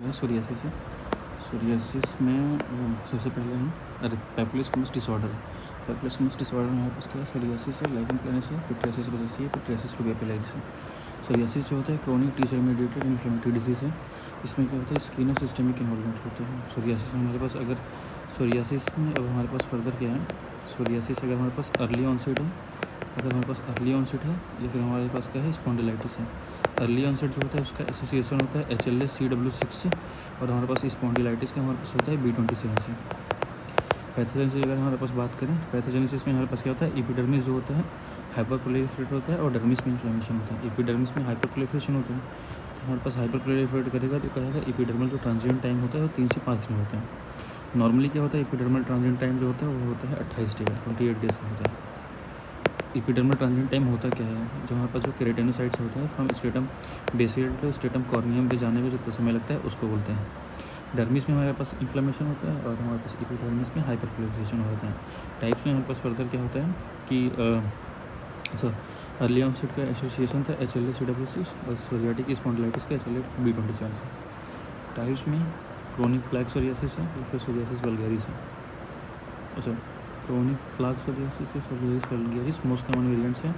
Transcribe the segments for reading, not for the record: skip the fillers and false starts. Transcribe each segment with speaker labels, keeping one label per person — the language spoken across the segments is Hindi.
Speaker 1: है सोरियासिस है। सोरियासिस में सबसे पहले हम पैपुलर स्क्विमस डिसऑर्डर है। पैपुलर स्क्विमस डिसऑर्डर में हमारे पास क्या है, सोरियासिस है, लाइकेन प्लैनस है, पिट्रियासिस रोसेसी है, पिट्रियासिस रूबियोपिलाइटिस है। सोरियासिस जो होता है chronic T cell mediated inflammatory disease है। इसमें क्या होता है, स्किन और सिस्टमिक इन्वॉल्वमेंट होते हैं। सोरियासिस में हमारे पास अगर सोरियासिस में अब हमारे पास फर्दर क्या है, सोरियासिस अगर हमारे पास अर्ली ऑनसेट है, अगर हमारे पास अर्ली ऑनसेट है या फिर हमारे पास क्या है, स्पॉन्डिलाइटिस है। अर्ली ऑनसेट जो होता है उसका एसोसिएशन होता है HLA-CW6 से, और हमारे पास स्पॉन्डिलाइटिस का हमारे पास होता है B27 से। पैथोजेनेसिस अगर हमारे पास बात करें, पैथोजेनेसिस में हमारे पास क्या होता है, एपिडर्मिस जो होता है हाइपर प्रोलिफरेट होता है और डर्मिस में इन्फ्लेमेशन होता है। एपिडर्मिस में हाइपर प्रोलिफरेशन होता है तो हमारे पास हाइपर प्रोलिफरेट करेगा तो कहेगा एपिडर्मल जो ट्रांजिएंट टाइम होता है वो 3 से 5 दिन होता है। नॉर्मली क्या होता है, एपिडर्मल ट्रांजिएंट टाइम जो होता है वो होता है 28 डेज, 28 डेज का होता है। एपिडर्मल ट्रांजिएंट टाइम होता क्या है, जो हमारे पास जो केराटिनोसाइट्स होता है from stratum basale to stratum corneum पे जाने में जितना समय लगता है उसको बोलते हैं। डर्मिस में हमारे पास इन्फ्लेमेशन होता है और हमारे पास एपिडर्मिस में हाइपर प्रोलिफरेशन होता है। टाइप्स में हमारे पास फर्दर क्या होता है कि अच्छा, अर्ली ऑनसेट का एसोसिएशन था HLA-CW6 और सोरियाटिक स्पॉन्डिलाइटिस का HLA-B27 से। टाइप्स में क्रोनिक प्लैक सोरियासिस है या फिर सोरियासिस वल्गैरिस है। अच्छा, क्रोनिक प्लाक सोरियासिस है, psoriasis vulgaris most common variants है।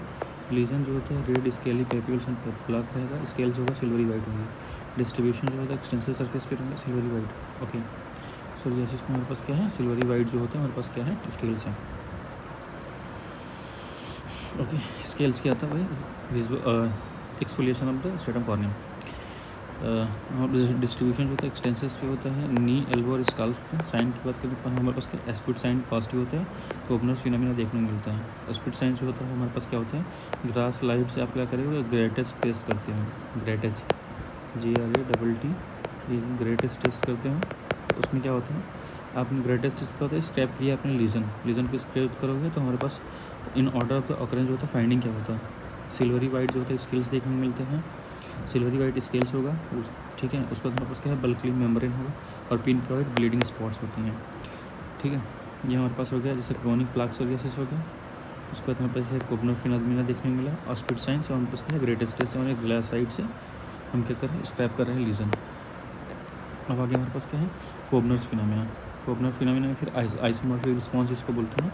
Speaker 1: लीजन जो होता है red scaly papules and plaque रहेगा, स्केल जो होगा सिल्वरी वाइट होगी। डिस्ट्रीब्यूशन जो होता है एक्सटेंसिव सरफेस पे रहेगा, सिल्वरी वाइट। ओके, सोरियासिस में हमारे पास क्या है, सिल्वरी वाइट जो होता है हमारे पास क्या है, स्केल्स हैं। ओके, स्केल्स क्या आता है भाई, exfoliation of the stratum corneum. Distribution जो होता है एक्सटेंसिव पे होता है, नी एल्बो और स्काल्प पे। साइन की बात करें तो हमारे पास क्या एस्पिड साइन पॉजिटिव होता है, कोबनस फिनोमिना देखने को मिलता है। एस्पिड साइन जो होता है हमारे पास क्या होता है, ग्रास लाइट से आप क्या करेंगे, ग्रेटेस्ट टेस्ट करते हैं, ग्रेटेज GRATT, ग्रेटेस्ट टेस्ट करते हैं। तो उसमें क्या होता है, आपने ग्रेटेस्ट टेस्ट का होता है, स्क्रैप किया आपने लीजन को स्क्रैप करोगे तो हमारे पास in order of the occurrence जो होता है फाइंडिंग क्या होता है, सिल्वरी वाइट जो होता है स्केल्स देखने को मिलते हैं, सिल्वरी वाइट स्केल्स होगा, ठीक है। उसके बाद हमारे पास क्या है, बल्कली मेम्ब्रेन होगा और पिनपॉइंट ब्लीडिंग स्पॉट्स होती हैं, ठीक है। ये हमारे पास हो गया जैसे क्रोनिक प्लाक सोरियासिस हो गया। उसके बाद हमारे पास कोबनर फिनोमिना देखने को मिला, ऑस्पिड साइंस, और हमारे पास क्या है, ग्रेटेस्ट टेस्ट हमारे ग्लासाइड से हम क्या कर रहे हैं, स्क्रैप कर रहे हैं लीजन। अब आगे हमारे पास क्या है, कोबनर्स फिनोमिना। कोबनर फिनोमिना में फिर आइसोमॉर्फिक रिस्पॉन्स इसको बोलते हैं।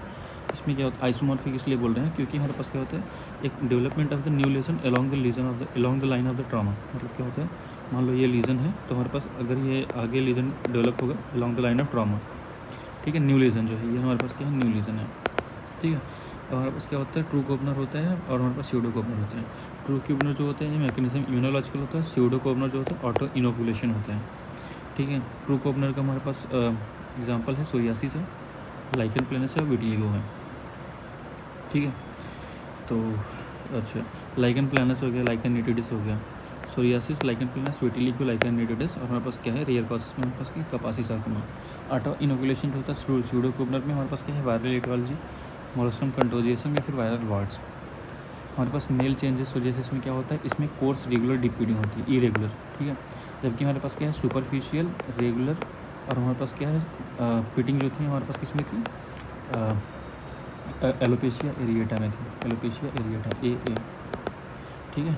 Speaker 1: इसमें क्या होता है, आइसोमॉर्फिक इसलिए बोल रहे हैं क्योंकि हमारे पास क्या होता है, एक development of the new lesion along the line of the trauma. मतलब क्या होता है, मान लो ये लीजन है तो हमारे पास अगर ये आगे लीजन डेवलप होगा along the line of trauma, ठीक है। न्यू लीजन जो है ये हमारे पास क्या है, न्यू लीजन है, ठीक है। और हमारे पास क्या होता है, ट्रू कोबनर होता है और हमारे पास स्यूडो कोबनर होता है। ट्रू कोबनर जो होता है ये मैकेनिज्म इम्यूनोलॉजिकल होता है, स्यूडो कोबनर जो होता है ऑटो इनोकुलेशन होता है, ठीक है। ट्रू कोबनर का हमारे पास एग्जांपल है सोरियासिस है, लाइकेन प्लैनस है और विटिलिगो है, ठीक है। तो अच्छा, लाइकेन प्लैनस हो गया, लाइकेन निटिडिस हो गया, psoriasis, lichen planus, vitiligo, lichen nitidus, और हमारे पास क्या है, रेयर कॉसेस में हमारे पास की कपासी सार्कोमा। ऑटो इनोकुलेशन जो होता है स्यूडो कोबनर में हमारे पास क्या है, वायरल एटियोलॉजी, मोलस्कम कंटोजिएसम या फिर वायरल वार्ड्स। हमारे पास नेल चेंजेस सोरियासिस में क्या होता है, इसमें कोर्स रेगुलर डिपिडिंग होती है, इरेगुलर, ठीक है। जबकि हमारे पास क्या है, सुपरफिशियल, रेगुलर, और हमारे पास क्या है, पिटिंग जो थी हमारे पास किसमें थी, एलोपेशिया एरिएटा में थी, एलोपेशिया एरिएटा ए, ठीक है।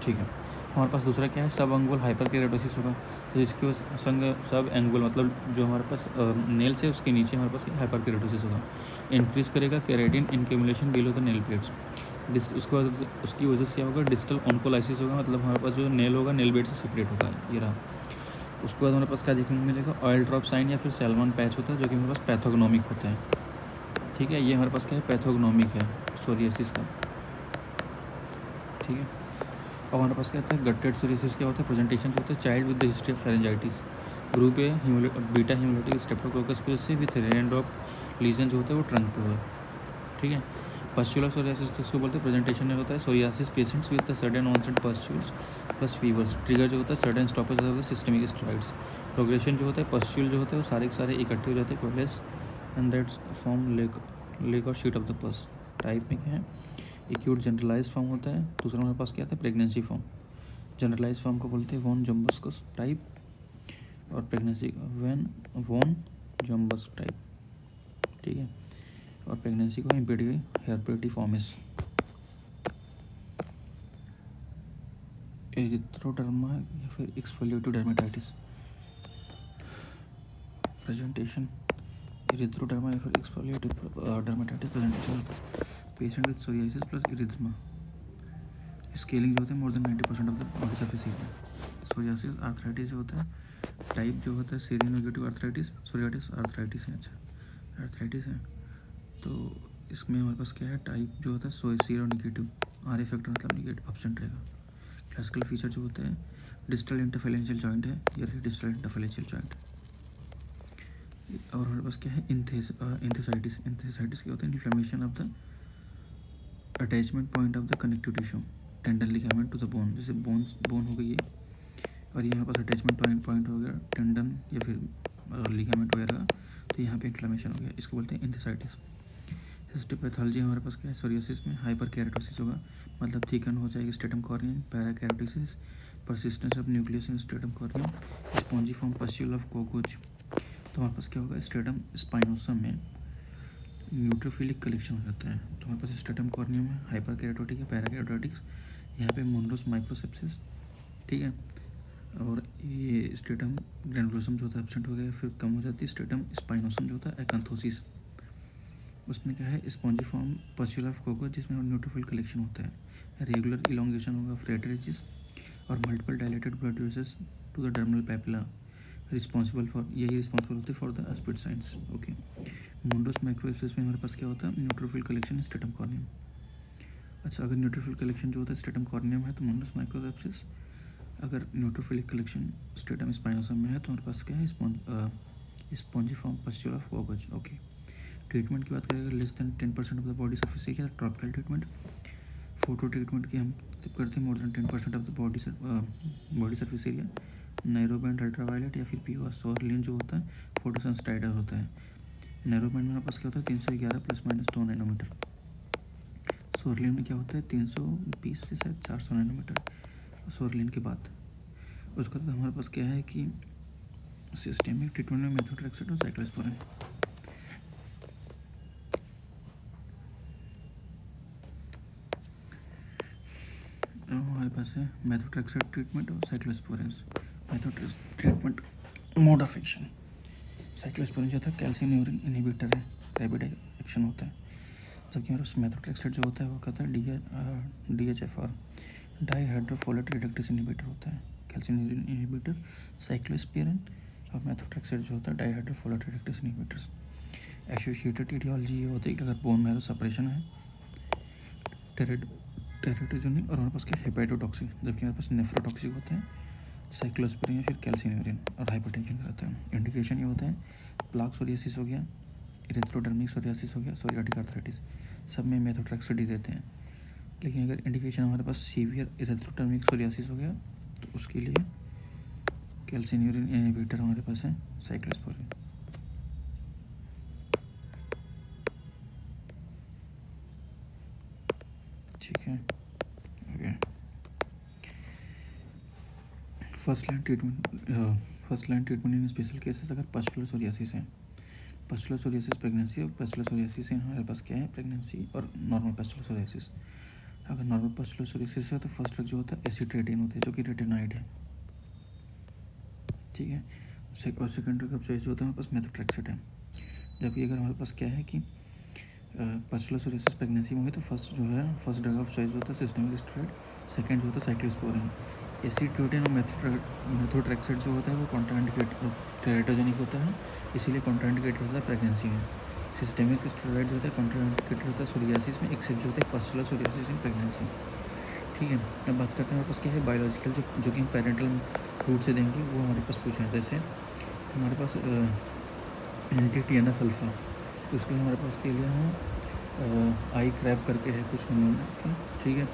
Speaker 1: ठीक है, हमारे पास दूसरा क्या है, सब एंगुल हाइपर केराटोसिस होगा, तो जिसके संग सब एंगुल मतलब जो हमारे पास नेल से उसके नीचे हमारे पास हाइपर केराटोसिस होगा, इंक्रीज करेगा keratin accumulation below the nail plates. उसके बाद उसकी वजह से क्या होगा, डिस्टल ऑन्कोलाइसिस होगा, मतलब हमारे पास जो नेल होगा नेल बेड से सेपरेट होगा, ये रहा। उसके बाद हमारे पास क्या देखने को मिलेगा, ऑयल ड्रॉप साइन या फिर सैल्मन पैच होता है जो कि हमारे पास पैथोगनोमिक होता है, ठीक है। ये हमारे पास क्या है, पैथोगनोमिक है सोरियासिस का, ठीक है। और हमारे पास क्या होता है, गटेड सोरियासिस क्या होता है, प्रेजेंटेशन जो होता है child with the history of pharyngitis, group A beta haemolytic Streptococcus पे से विथ रेन ड्रॉप लीजन जो होता है वो ट्रंक पे होगा, ठीक है। पस्चुलर सोरियासिस किसको बोलते हैं, प्रेजेंटेशन में होता है psoriasis patients with the sudden onset pustules plus fevers, trigger जो होता है sudden stoppage of the systemic steroids. Progression जो होता है, पस्चुल जो होता है वो सारे के सारे इकट्ठे हो जाते हैं कोलेस एंड दैट्स फॉर्म लेक और शीट ऑफ द पस। टाइप में क्या है, एक्यूट जनरलाइज फॉर्म होता है। दूसरा हमारे पास क्या आता है, प्रेगनेंसी फॉर्म। जनरलाइज फॉर्म को बोलते हैं वॉन जम्बस्कस टाइप, और प्रेगनेंसी वॉन जम्बस टाइप, ठीक है। और प्रेगनेंसी को हेरपेटिफॉर्मिस एरिथ्रोडर्मा या फिर एक्सफोलिएटिव डर्मेटाइटिस। प्रेजेंटेशन एरिथ्रोडर्मा या फिर एक्सफोलिएटिव डर्मेटाइटिस प्रेजेंटेशन होता है patient with psoriasis plus erythema. Scaling जो होता है more than 90% of the body surface area. Psoriasis arthritis जो होता है टाइप जो होता है सीरोनेगेटिव आर्थराइटिस, सोरियाटिस आर्थराइटिस है। अच्छा आर्थराइटिस है तो इसमें हमारे पास क्या है टाइप जो होता है सीरोनेगेटिव, आर फैक्टर मतलब निगेटिव एब्सेंट रहेगा। क्लासिकल फीचर जो होते हैं डिस्टल इंटरफेरेंशियल जॉइंट है, ये डिस्टल इंटरफेरेंशियल जॉइंट। और हमारे पास क्या है इंथेसाइटिस। इंथेसाइटिस क्या होता है inflammation of the attachment point of the connective tissue tendon ligament to the bone. जैसे बोन हो गई है और ये हमारे पास अटैचमेंट पॉइंट हो गया टेंडन या फिर लिगामेंट वगैरह, तो यहाँ पे इन्फ्लेमेशन हो गया, इसको बोलते हैं इंथेसाइटिस। हिस्टोपैथोलॉजी हमारे पास क्या है सोरियासिस में हाइपर कैरोटिसिस होगा, मतलब थिकन हो जाएगी stratum corneum, para keratosis, persistence of nucleus in stratum corneum, spongiform pustule of Kogoj. तो हमारे पास क्या होगा स्ट्रेटम स्पाइनोसम में न्यूट्रोफिलिक कलेक्शन हो जाता है। तो हमारे पास स्ट्रेटम कॉर्नियम है, हाइपर कैरोटिक है, पैरा कैरोटिक्स, यहाँ पे मुंडोस माइक्रोसेप्सिस, ठीक है। और ये स्ट्रेटम ग्रैनुलोसम जो होता है एब्सेंट हो गया, फिर कम हो जाती है स्ट्रेटम स्पाइनोसम जो होता है एकांथोसिस, उसमें क्या है स्पॉन्जिफॉर्म पस्ट्यूल ऑफ कोकोच जिसमें न्यूट्रोफिल कलेक्शन होता है। रेगुलर इलोंगेशन होगा फ्रेटरेजिस और multiple dilated blood vessels to the dermal papilla responsible होते फॉर द एस्पिड साइंस। ओके मुंडोस माइक्रोसेप्सिस में हमारे पास क्या होता है न्यूट्रोफिल कलेक्शन स्ट्रेटम कॉर्नियम। अच्छा अगर न्यूट्रोफिल कलेक्शन जो होता है स्ट्रेटम कॉर्नियम है तो मुंडोस माइक्रोसेप्सिस, अगर न्यूट्रोफिलिक कलेक्शन स्ट्रेटम स्पाइनोसम में है तो हमारे पास क्या है spongiform pustule of Kogoj. Okay treatment की बात करें less than 10% of the body surface area tropical treatment. Photo treatment की हम करते हैं more than 10% of the body surface area. Narrow band ultraviolet या फिर पीओ सोरलिन जो होता है फोटोसेंसिटाइजर होता है। नैरो बैंड में हमारे पास क्या होता है 311 ±2 नैनोमीटर। सोरलिन में क्या होता है 320 से शायद 400 नैनोमीटर सोरलिन के बाद। उसके बाद हमारे पास क्या है कि सिस्टेमिक ट्रीटमेंट में मेथोट्रेक्सेट और साइक्लोस्पोरिन। हमारे पास है मेथोट्रेक्सेट ट्रीटमेंट और cyclosporins. Methotrexate treatment mode of action, cyclosporin जो था कैल्शियम न्यूरिन इनहिबिटर है, रैपिड एक्शन होता है। जबकि हमारे पास मेथोट्रेक्सेट जो होता है वो कहता है DHFR डाईहाइड्रोफोलेट रिडक्टेस इनहिबिटर होता है, कैल्शियम न्यूरिन इनहिबिटर साइक्लोस्पोरिन और मेथोट्रेक्सेट जो होता है डाईहाइड्रोफोलेट रिडक्टेस इनहिबिटर्स। एसोसिएटेड ईडियोलॉजी ये होती है कि अगर बोन मैरो सप्रेशन है टेरेटोजेनिक और हमारे पास क्या हेपेटोटॉक्सिक, जबकि हमारे पास नेफ्रोटॉक्सिक होते हैं साइक्लोस्पोरिन या फिर कैल्शियम यूरिन और हाइपरटेंशन रहता है। इंडिकेशन ये होता है प्लाक सोरियासिस हो गया, इरेथ्रोडर्मिक सोरियासिस हो गया, सोरियाटिक आर्थराइटिस, सब में मेथोट्रेक्सेट ही देते हैं। लेकिन अगर इंडिकेशन हमारे पास सीवियर इरेथ्रोडर्मिक सोरियासिस हो गया तो उसके लिए कैल्शियम यूरिन इनहिबिटर हमारे पास है साइक्लोस्पोरिन। ठीक है ओके। फर्स्ट लाइन ट्रीटमेंट इन स्पेशल केसेस अगर पस्टुलर सोरियासिस है, पस्टुलर सोरियासिस प्रेगनेंसी और पस्टुलर सोरियासिस हमारे पास क्या है प्रेगनेंसी और नॉर्मल पस्टुलर सोरियासिस। अगर नॉर्मल पस्टुलर सोरियासिस है तो फर्स्ट ड्रग जो होता है एसिट्रेटिन होता है जो कि रेटिनॉइड है, ठीक है। और सेकंड ड्रग ऑफ चॉइस जो होता है हमारे पास मेथोट्रेक्सेट है। जबकि अगर हमारे पास क्या है कि पस्टुलर सोरियासिस प्रेगनेंसी में हुई तो फर्स्ट ड्रग ऑफ चॉइस जो होता है सिस्टेमिक स्टेरॉइड, सेकंड जो होता है साइक्लोस्पोरिन। एसिट्रेटिन और मेथोट्रेक्सेट जो होता है वो कॉन्ट्राइंडिकेट टेरेटोजेनिक होता है, इसीलिए कॉन्ट्राइंडिकेट होता है प्रेगनेंसी में। सिस्टेमिक स्टेरॉइड जो होता है कॉन्ट्राइंडिकेट होता है सोरियासिस में, एक्सेप्ट जो होता है पस्टुलर सोरियासिस इन प्रेगनेंसी, ठीक है। अब बात करते हैं हमारे पास क्या है बायोलॉजिकल जो कि हम पेरेंटल रूट से देंगे वो हमारे पास पूछा है। जैसे हमारे पास एंटी-TNF अल्फा, उसके हमारे पास के लिए है आई क्रैब करके है कुछ उन्होंने, ठीक है।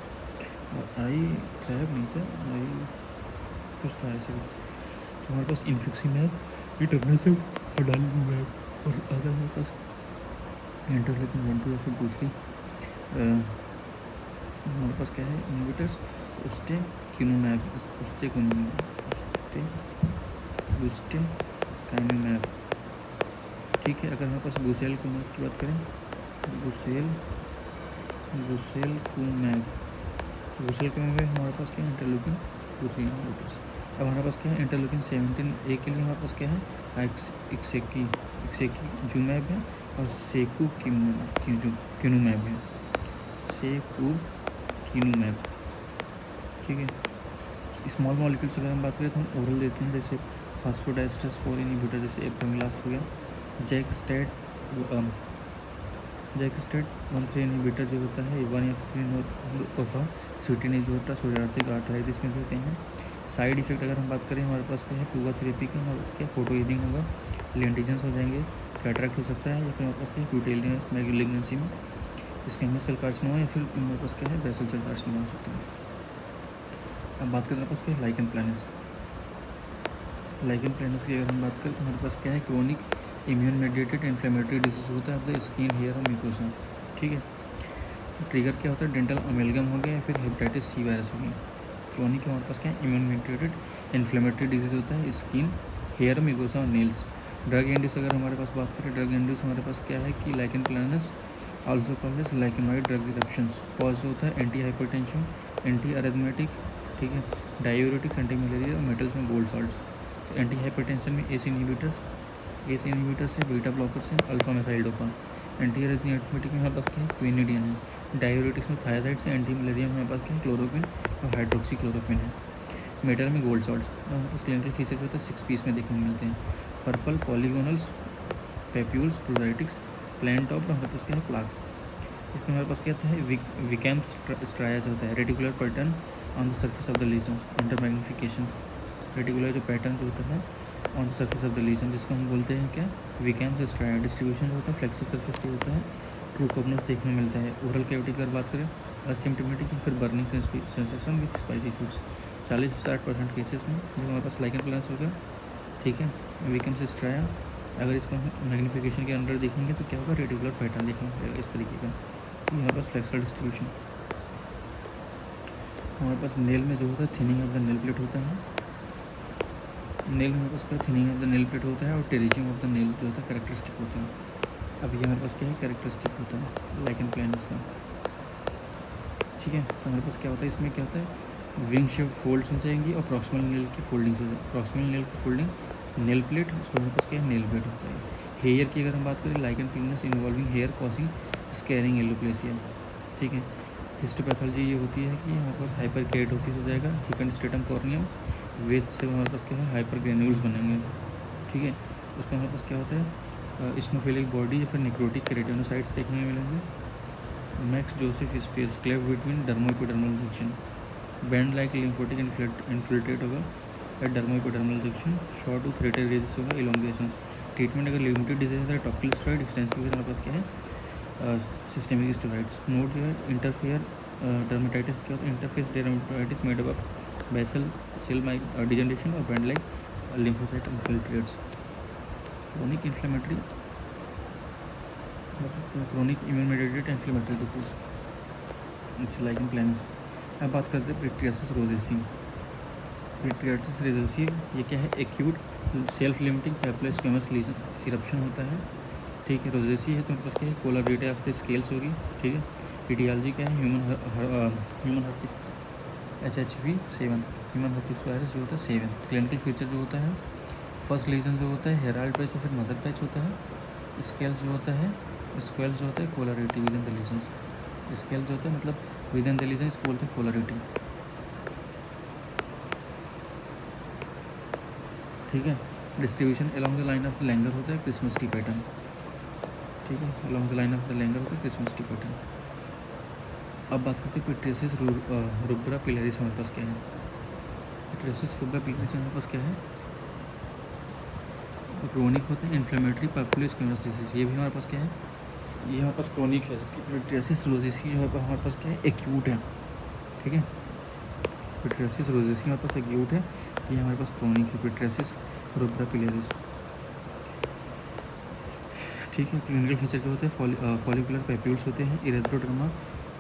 Speaker 1: आई क्रैब नहीं था, आई कुछ था ऐसे कुछ। तो हमारे पास इन्फिक्सिमैब, इटरनेसिव, अडालीमैब और अगर हमारे पास इंटरलेकिन 1, 2 या फिर 2, 3 हमारे पास क्या है इनहिबिटर्स उस्टेकिनुमैब, उस्टेकाइनुमैब, ठीक है। अगर हमारे पास गुसेलकुमैब की बात करें गुसेलकुमैब हमारे पास क्या इंटरल्यूकिन 2-3 नैनोमीटर्स। अब हमारे पास क्या है, इंटरल्यूकिन 17A के लिए हमारे पास क्या है, इक्सेकीजुमैब है और सेकुकिनुमैब है, सेकुकिनुमैब। ठीक है, स्मॉल मॉलिक्यूल्स अगर हम बात करें तो हम ओरल देते हैं, जैसे फास्फोडाइस्टर 4 इनहिबिटर, जैसे एप्रामिलास्ट हो गया, जैकस्टेट 1-3 इनहिबिटर जो होता है 1 या 3 ऑफ सिटिनिजोटा सोडियाटिक आर्थराइटिस में देते हैं। साइड इफेक्ट अगर हम बात करें हमारे पास क्या है, पूवा थेरेपी का हमारे पास क्या फोटो एजिंग होगा, लेंटिजेंस हो जाएंगे, कैटरेक्ट हो सकता है, या फिर हमारे पास क्या है क्यूटेनियस मैलिग्नेंसी में स्क्वैमस सेल कार्सिनोमा, या फिर हमारे पास क्या है बेसल सेल कार्सिनोमा हो सकता है। अब बात करें हमारे पास क्या है लाइकन प्लानस की अगर हम बात करें तो हमारे पास क्या है, chronic immune mediated inflammatory disease होता है ऑफ द स्किन, हेयर और म्यूकोसा। ठीक है, ट्रिगर क्या होता है, डेंटल अमेलगम हो गया या फिर हेपेटाइटिस सी वायरस हो गई। क्रोनिक हमारे पास क्या है, इम्यून मेडिएटेड इन्फ्लेमेटरी डिजीज होता है स्किन, हेयर, म्यूकोसा और नेल्स। ड्रग इंड्यूस अगर हमारे पास बात करें, ड्रग इंड्यूस हमारे पास क्या है कि lichen planus also called as lichenoid drug eruptions. Cause जो होता है एंटी हाइपरटेंशन, एंटी अरिथमेटिक, ठीक है, डायूरेटिक्स, एंटी मलेरिया और मेटल्स में गोल्ड सॉल्ट्स। तो एंटी हाइपरटेंशन में एस इनहिबिटर्स है, बीटा ब्लॉकर्स हैं, alpha methyl dopa. Anti arrhythmic में हमारे पास क्या है, क्विनिडियन है। डायूरेटिक्स में थायराइड्स है। एंटी मलेरिया में हमारे पास क्या है, क्लोरोक्विन और हाइड्रोक्सी क्लोरोक्विन है। मेटल में गोल्ड सॉल्ट्स। हमारे पास क्लिनिकल फीचर जो होता है 6 पीस में देखने को मिलते हैं, पर्पल पॉलीगोनल्स, पेप्यूल्स, प्रोडाइटिक्स, प्लांट टॉप, हमारे पास क्या है प्लाक। इसमें हमारे पास क्या होता है, विकैम्स स्ट्राया जो होता है, reticular pattern on the surface of the lesions, under magnifications. Reticular जो पैटर्न जो होता है on the surface of the lesion, जिसको हम बोलते हैं क्या, विकैम्स स्ट्राया। डिस्ट्रीब्यूशन जो होता है फ्लेक्सर सर्फेस पे होता है, ट्रू कॉर्नर्स देखने को मिलता है। ओरल कैविटी की अगर बात करें, असिम्प्टोमेटिक या फिर burning sensation with spicy foods 40-60% cases में जो हमारे पास लाइकन प्लानस होगा। ठीक है, विकैम्स स्ट्राया। अगर इसको हम मैग्नीफिकेशन के अंदर देखेंगे तो क्या होगा, रेटिकुलर पैटर्न देखने को मिलेगा इस तरीके का। तो हमारे पास फ्लेक्सर डिस्ट्रीब्यूशन। हमारे पास नेल में जो होता है thinning of the nail plate होता है। नेल में हमारे पास क्या thinning of the nail plate होता है और टेरिजियम ऑफ द नेल जो होता है कैरेक्टरिस्टिक होता है। अब ये हमारे पास क्या है, कैरेक्टरिस्टिक होता है लाइकन प्लानस का। ठीक है, तो हमारे पास क्या होता है, इसमें क्या होता है, विंग शेप्ड फोल्ड्स हो जाएंगी और प्रॉक्सिमल नेल की फोल्डिंग्स हो जाएगी। प्रॉक्सिमल नेल की फोल्डिंग नेल प्लेट, उसको हमारे पास क्या है, नेल प्लेट होता है। हेयर की अगर हम बात करें, lichen planus involving hair causing scarring alopecia. ठीक है, हिस्टोपैथोलॉजी ये होती है कि हमारे पास हाइपर केरेटोसिस हो जाएगा, थिकन स्ट्रेटम कॉर्नियम, वेज से हमारे पास क्या है, हाइपर ग्रेन्यूल्स बनेंगे। ठीक है, उसका हमारे पास क्या होता है, स्नोफिलिक बॉडी या फिर निक्रोटिक केरेटिनोसाइट्स देखने में मिलेंगे। Max Joseph space cleave between dermoepidermal junction, band like lymphocytic infiltrate होगा या dermoepidermal junction, short to threaded ridges होगा, इलोंगेशंस। ट्रीटमेंट अगर लिमिटेड डिजीज है, टॉपिकल स्टेरॉइड, एक्सटेंसिव हमारे पास क्या है, सिस्टेमिक स्टेरॉइड्स। नोट जो है इंटरफेयर डर्मेटाइटिस क्या होता है, interface dermatitis made up of basal cell degeneration और band like lymphocyte infiltrates. Chronic inflammatory, chronic immune mediated inflammatory disease, अच्छा लाइकन प्लानस। अब बात करते हैं पिट्रियासिस रोजेसी। पिट्रियासिस रोजेसी ये क्या है, acute self limiting papulosquamous lesion eruption होता है। ठीक है, रोजेसी है तो उनके पास क्या है, कोलर ऑफ द स्केल्स होगी। ठीक है, ईटियोलॉजी क्या है, human HHV7 human herpes virus जो होता है 7। क्लिनिकल फीचर जो होता है, फर्स्ट लीजन जो होता है हेराल्ड पैच या फिर मदर पैच होता है। स्केल जो होता है collarette within the lesions. Scale जो होता है मतलब विद इन द लीजन, इसको बोलते हैं कोलरिटी। ठीक है, distribution along the line of the Langer होता है क्रिसमस ट्री पैटर्न। ठीक है, along the line of the Langer होता है क्रिसमस ट्री पैटर्न। अब बात करते हैं पिट्रियासिस रुब्रा पिलरिस हमारे पास क्या है। पिट्रियासिस रुब्रा पिलरिस हमारे पास क्या है, क्रोनिक होता है इन्फ्लेमेटरी पैपुलोस्क्वेमस डिजीज। ये भी हमारे पास क्या है, ये हमारे पास क्रोनिक है। पिट्रियासिस रोजेसी जो है हमारे पास क्या है, एक्यूट है। ठीक है, पिट्रियासिस रोजेसी हमारे पास एक्यूट है, ये हमारे पास क्रोनिक है पिट्रियासिस रुब्रा पिलरिस। ठीक है, क्लिनिकल फीचर जो होते हैं, फॉलिकुलर पैप्यूल्स होते हैं, इरेथ्रोडर्मा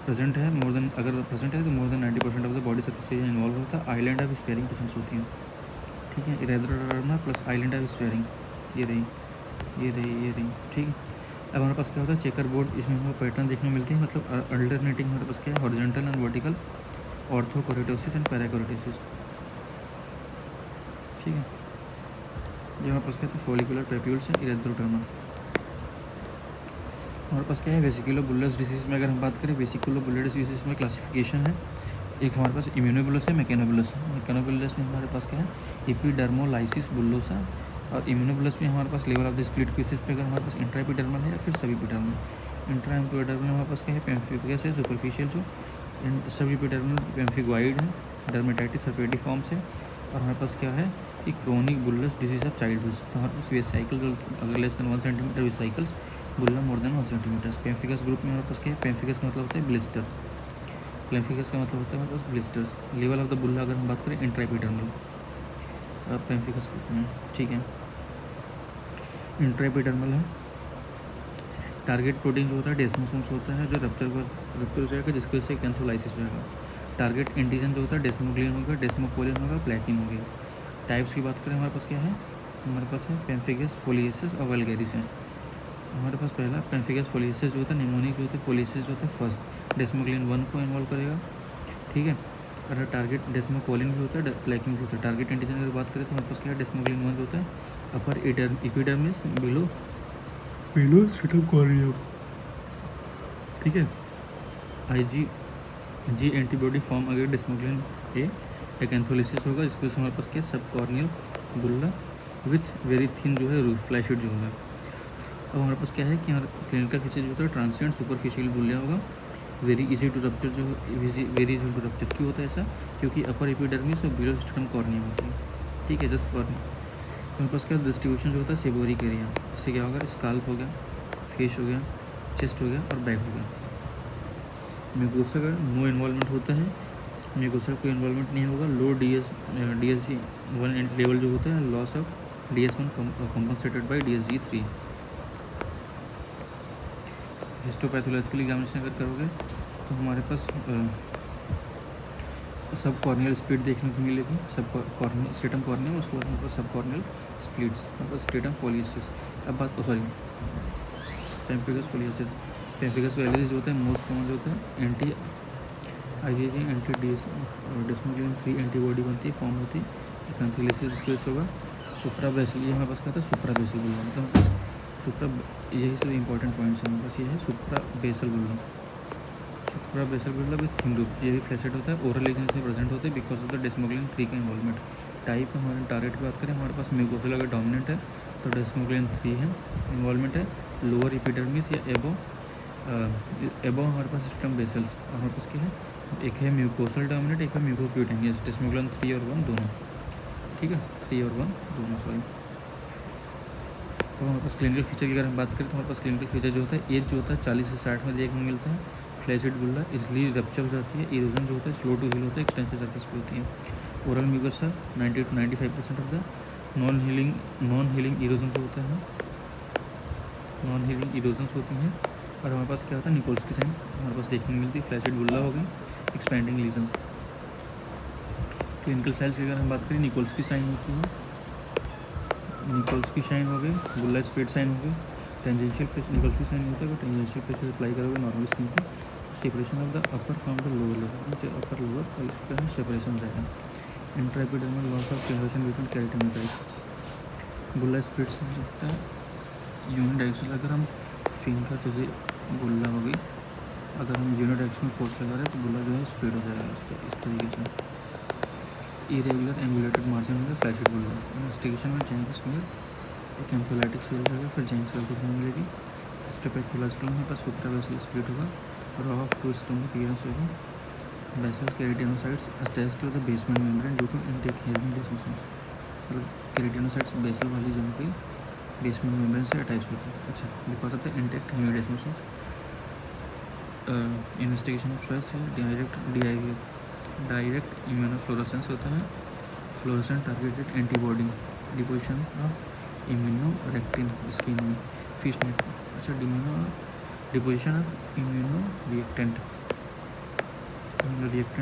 Speaker 1: प्रेजेंट है, अगर प्रेजेंट है तो मोर than 90% of the body surface area involve होता है। आइलैंड ऑफ स्पेयरिंग प्रेजेंस होती है। ठीक है, इरेथ्रोडर्मा प्लस आइलैंड ऑफ स्पेयरिंग, ये रही। ठीक है, अब हमारे पास क्या होता है, चेकर बोर्ड, इसमें हमें पैटर्न देखने को मिलते हैं, मतलब अल्टरनेटिंग हमारे पास क्या है, हॉरिजॉन्टल एंड वर्टिकल, ऑर्थोकोरिटोसिस एंड पैराकोरिटोसिस। ठीक है। ये हमारे पास क्या है, फॉलिकुलर पेप्यूल्स है इरेथ्रोडर्मा। हमारे पास क्या है, वेसिकुलर बुलस डिसीज़ में अगर हम बात करें, वेसिकुलर बुलस डिसीज़ में क्लासिफिकेशन है। एक हमारे पास इम्यूनोबुलस है, मैकेनोबुलस है। मैकेनोबुलस में हमारे पास क्या है, एपिडर्मोलाइसिस बुल्लोसा, और इम्यूनोबुलस में हमारे पास level of the split pieces पे अगर हमारे पास इंट्राएपिडर्मल है या फिर सबइपिडर्मल। इंट्राएपिडर्मल में हमारे पास क्या है, पेम्फिगस है, सुपरफिशियल जो। सबइपिडर्मल पेम्फिगॉइड है, डर्मेटाइटिस herpetiforms है। और हमारे पास क्या है कि chronic bullous disease of childhood. तो हमारे पास वेसाइकल अगर less than 1 centimetre vesicles, bulla more than 1 centimetre. Pemphigus group में हमारे पास क्या है, पेम्फिगस का मतलब होता है ब्लिस्टर, पेम्फिगस का मतलब होता है हमारे पास ब्लिस्टर्स। लेवल ऑफ द बुल्ला अगर हम बात करें इंट्राएपिडर्मल पेम्फिगस ग्रुप में, ठीक है। इंट्राएपिडर्मल है। टारगेट प्रोटीन जो होता है डेस्मोसोम्स होता है, जो रप्चर हो जाएगा, जिसकी वजह से कैंथोलाइसिस होगा। टारगेट एंटीजन जो होता है डेस्मोग्लिन होगा, डेस्मोपोलिन होगा, प्लेकिन होगी। टाइप्स की बात करें, हमारे पास क्या है, हमारे पास है पेम्फिगस, फोलिएसिस और वल्गेरिस है। हमारे पास पहला पेम्फिगस फोलिएसिस जो होता है, निमोनिक जो होता है, फोलिएसिस जो होता है फर्स्ट डेस्मोग्लिन 1 को इन्वॉल्व करेगा, ठीक है। अगर टारगेट डेस्मोकोलिन भी होता है, प्लेकिन भी होता है। टारगेट एंटीजन की बात करें तो हमारे पास क्या है, डेस्मोग्लिन 1 जो होता है upper epidermis, below stratum corneum, ठीक है। जी एंटीबॉडी फॉर्म अगर डेस्मोग्लिन ए एक एंथोलिसिस होगा, इसकी वजह से हमारे पास क्या सब corneal Bulla with very thin जो है रूफ फ्लैशेड जो होगा। अब हमारे पास क्या है कि यहाँ क्लिनिकल फीचर जो होता है ट्रांसिएंट सुपरफिशियल बुल्ला होगा, वेरी इजी टू रप्चर, जो वेरी इजी टू रप्चर। क्यों होता है ऐसा, क्योंकि अपर एपिडर्मिस और बिलो स्ट्रेटम कॉर्नियम होती है, ठीक है, जस्ट कॉर्नियम। तो हमारे पास क्या डिस्ट्रीब्यूशन जो होता है सेबोरिक एरिया, इससे क्या होगा, स्काल्प हो गया, फेस हो गया, चेस्ट हो गया और बैक हो गया। म्यूकोसा का नो इन्वॉल्वमेंट होता है, म्यूकोसा कोई इन्वॉल्वमेंट नहीं होगा। लो DSG 1 लेवल जो होता है, loss of DS1 compensated by DSG 3। Histopathological examination अगर करोगे तो हमारे पास सब कॉर्नियल स्प्लिट देखने को मिलेगी। सब कॉर्नियल स्ट्रेटम कॉर्नियम, उसके बाद हमारे पास सब कॉर्नियल स्प्लिट्स, हमारे पास स्ट्रेटम फोलिएसिस। अब बात पेम्फिगस फोलिएसिस, पेम्फिगस वैलिस जो होता है मोस्ट कॉमन जो होता है, एंटी IgG एंटी डेस्मोग्लिन 3 एंटीबॉडी बनती है, फॉर्म होती है। एंथोलिसिस इसकी वजह से होगा। सुप्रा बेसल, ये हमारे पास क्या था, सुप्रा बेसल बुल्ला, मतलब हमारे पास सुप्रा, यही सब इंपॉर्टेंट पॉइंट्स हैं हमारे पास। ये है supra basal bulla, supra basal bulla with thin roof, ये भी फ्लैशेड होता है। ओरल लीजन से प्रेजेंट होते हैं बिकॉज ऑफ द डेस्मोग्लिन 3 का इन्वॉल्वमेंट। टाइप हमारे टारगेट की बात करें, हमारे पास म्यूकोसल अगर डोमिनेंट है तो डेस्मोग्लिन 3 है, इन्वॉल्वमेंट है। लोअर एपिडर्मिस या एबो हमारे पास सिस्टम बेसल्स, और हमारे पास क्या है, एक है म्यूकोसल डोमिनेंट, एक है म्यूकोक्यूटेनियस, डेस्मोग्लिन 3 और 1 दोनों, ठीक है, 3 और 1 दोनों, सॉरी। तो हमारे पास क्लिनिकल फीचर की अगर हम बात करें तो हमारे पास क्लिनिकल फीचर जो होता है, एज जो होता है 40 से 60 में देखने को मिलता है। फ्लैसिड बुल्ला इसलिए रप्चर हो जाती है। इरोजन जो होता है स्लो टू हील होता है, एक्सटेंसिव सरफेस पे होती है। Oral mucosa 90 to 95% of the non healing erosion होता है, नॉन हीलिंग इरोजन्स होती हैं। और हमारे पास क्या होता है, निकोल्स की साइन हमारे पास देखने को मिलती है। फ्लैसिड बुल्ला हो गई, एक्सपेंडिंग लीजन्स। क्लिनिकल साइंस की अगर हम बात करें, निकोल्स की साइन होती है, निकोल्स की साइन हो गई, बुल्ला स्प्लिट साइन हो गई। टेंजेंशियल प्रेशर, निकोल्स की साइन होता है, टेंजेंशियल प्रेशर अप्लाई करोगे नॉर्मल स्किन पे, separation of the upper from the lower level, से अपर लोअर और इसका सेपरेशन हो जाएगा। Intraepidermal loss of cohesion between keratinocytes, Bulla splits हो सकता है। यूनिडायरेक्शनल अगर हम फिंगर जैसे बुल्ला हो गई, अगर हम यूनिडायरेक्शनल फोर्स लगा रहे हैं तो बुल्ला जो है स्प्लिट हो जाएगा इस तरीके से। इरेगुलर एंगुलेटेड मार्जिन होगा, फ्लैशिड बुल्ला। इन्वेस्टिगेशन में जैंक स्मीयर, एक एंथोलाइटिक सेल रहेगा, फिर जैंक सेल देखने को मिलेगी। हिस्टोपैथोलॉजिकल में पास सुप्रावेसल स्प्लिट होगा, row of tombstone appearance होगा। Basal keratinocytes attached to the basement membrane due to intact helping desmosomes, मतलब केराटिनोसाइट्स बेसल वाली जगह पे बेसमेंट मेम्ब्रेन से अटैच होती है। अच्छा, because of the intact hemidesmosomes. Investigation of choice है डायरेक्ट डायरेक्ट इम्यूनोफ्लोरेसेंस होता है। Fluorescent targeted antibody, deposition of immunoreactant skin में, फिश नेट। अच्छा, डिपोजिशन ऑफ इम्यूनो रिएक्टेंट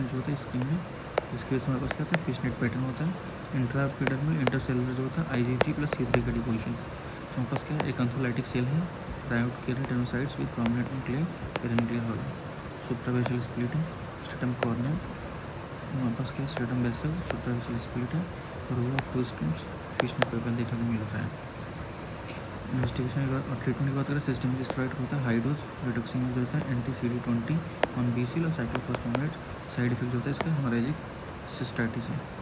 Speaker 1: जो होता है स्किन में, इसके वजह से हमारे पास क्या होता है, फिश नेट पैटर्न होता है। इंट्राएपिडर्मल इंटरसेलुलर जो होता है IgG + C3 का डिपोजिशन। तो हमारे पास क्या है, एक एंथोलाइटिक सेल है, riot keratinocytes with prominent nuclear perinuclear halo. Suprabasal split है, स्ट्रेटम कॉर्नियम, हमारे पास क्या है, स्ट्रेटम बेसल, सुप्रावेसल स्प्लिट है। Role of two streams fish में देखने को मिल रहा है। इन्वेस्टिगेशन की बात और ट्रीटमेंट की बात करें, सिस्टमिक स्टेरॉइड होता है, हाई डोज रिडक्सिन जो होता है, एंटी CD20 ऑन BCL और साइक्लोफॉस्फेट। साइड इफेक्ट जो होता है इसका हेमोरेजिक सिस्टाइटिस है।